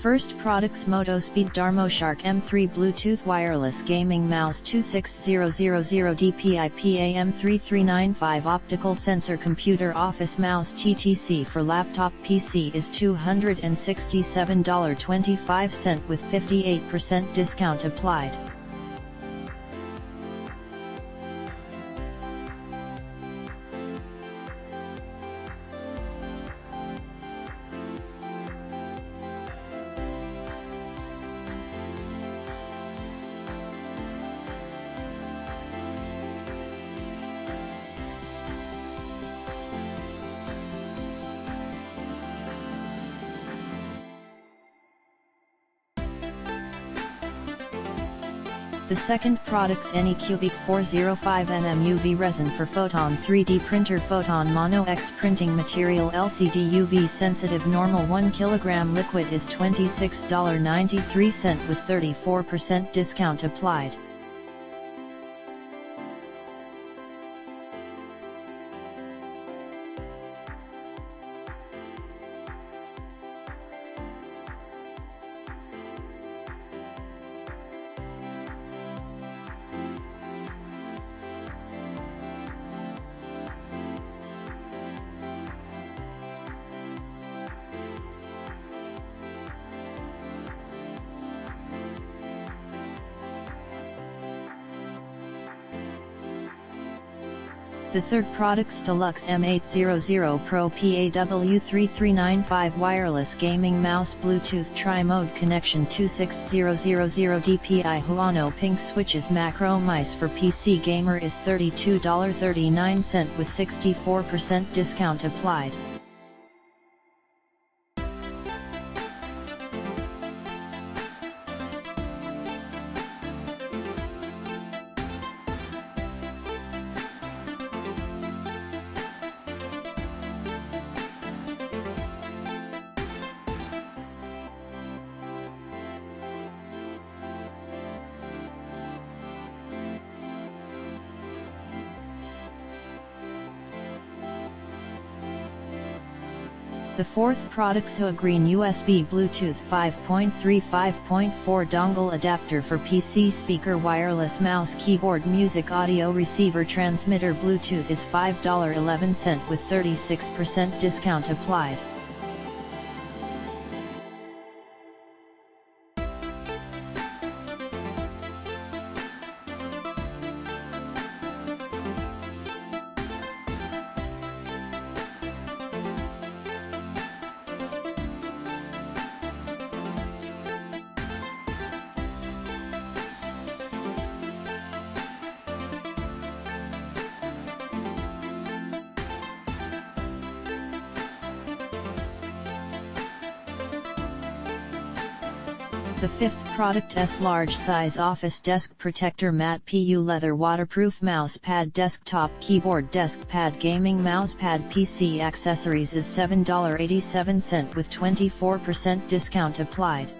first products: Motospeed Darmoshark M3 Bluetooth Wireless Gaming Mouse 26000 DPI PAM3395 Optical Sensor Computer Office Mouse TTC for Laptop PC is $267.25 with 58% discount applied. The second products: ANYCUBIC 405nm UV Resin for Photon 3D Printer Photon Mono X Printing Material LCD UV Sensitive Normal 1 kg Liquid is $26.93 with 34% discount applied. The third products: Delux M800 Pro PAW3395 Wireless Gaming Mouse Bluetooth Tri-Mode Connection 26000 DPI Huano Pink Switches Macro Mice for PC Gamer is $32.39 with 64% discount applied. The fourth products: UGREEN USB Bluetooth 5.3/5.4 Dongle Adapter for PC Speaker Wireless Mouse Keyboard Music Audio Receiver Transmitter Bluetooth is $5.11 with 36% discount applied. The fifth product: S Large Size Office Desk Protector Matte PU Leather Waterproof Mousepad Desktop Keyboard Desk Pad Gaming Mousepad PC Accessories is $7.87 with 24% discount applied.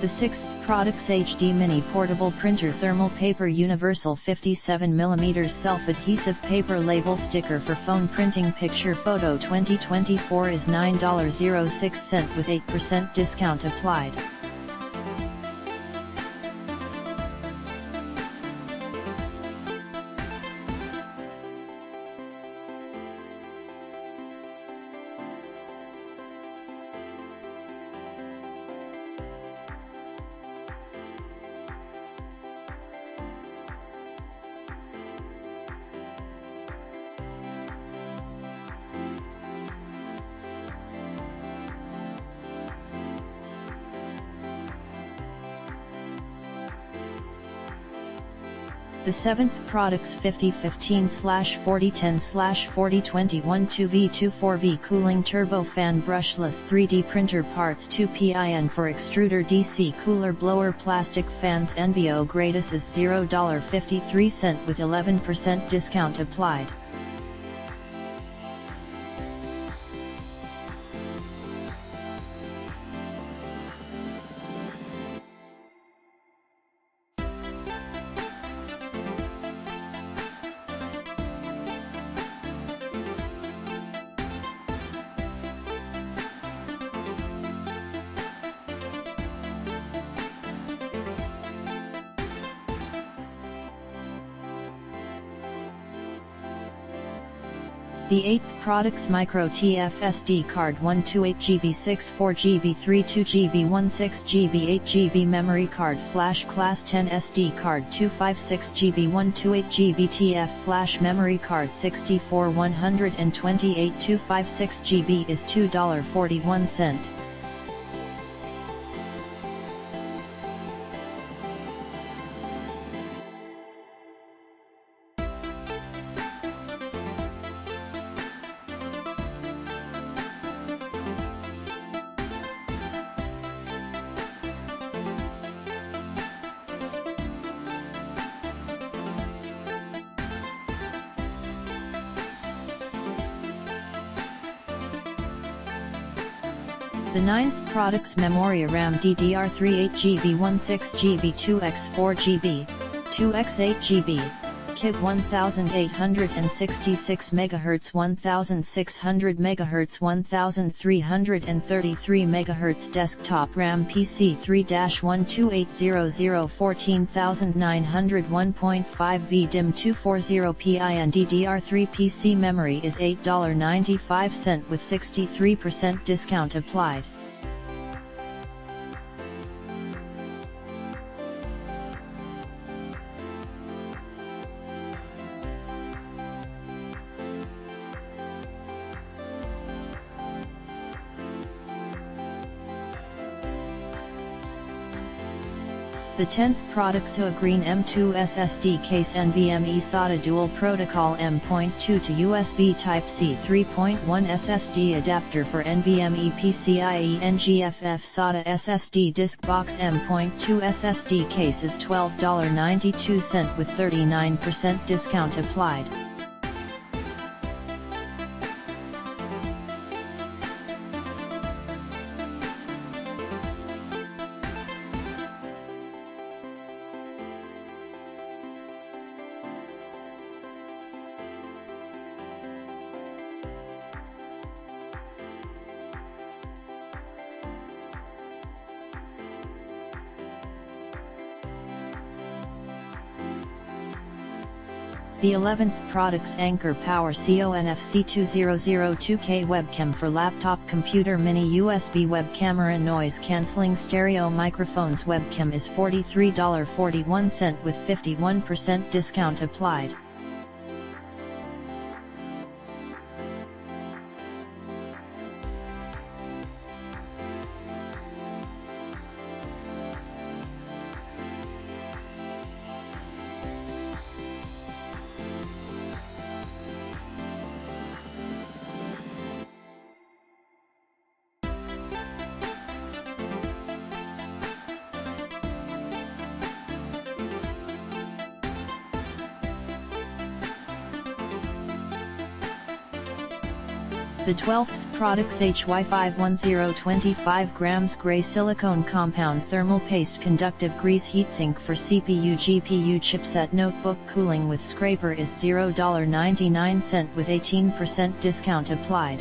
The sixth products: HD Mini Portable Printer Thermal Paper Universal 57mm Self-adhesive Paper Label Sticker for Phone Printing Picture Photo 2024 is $9.06 with 8% discount applied. The 7th products 5015/4010/4021 2V24V cooling turbofan brushless 3D printer parts 2 PIN for extruder DC cooler blower plastic fans envio gratis is $0.53 with 11% discount applied. The 8th products micro TF SD card 128GB 64GB 32GB 16GB 8GB memory card flash class 10 SD card 256GB 128GB TF flash memory card 64 128 256GB is $2.41. The 9th products Memoria RAM DDR3 8GB 16GB 2x4GB, 2x8GB, KIB 1866 MHz 1600 MHz 1333 MHz desktop RAM PC 3-12800 14900 1.5V DIMM 240 PIN DDR3 PC memory is $8.95 with 63% discount applied. The 10th products UGREEN M2 SSD case NVMe SATA dual protocol M.2 to USB Type-C 3.1 SSD adapter for NVMe PCIe NGFF SATA SSD disk box M.2 SSD case is $12.92 with 39% discount applied. The 11th products Anker Power CONF C2002K webcam for laptop computer mini USB web camera noise cancelling stereo microphones webcam is $43.41 with 51% discount applied. The 12th products HY510 25 grams gray silicone compound thermal paste conductive grease heatsink for CPU GPU chipset notebook cooling with scraper is $0.99 with 18% discount applied.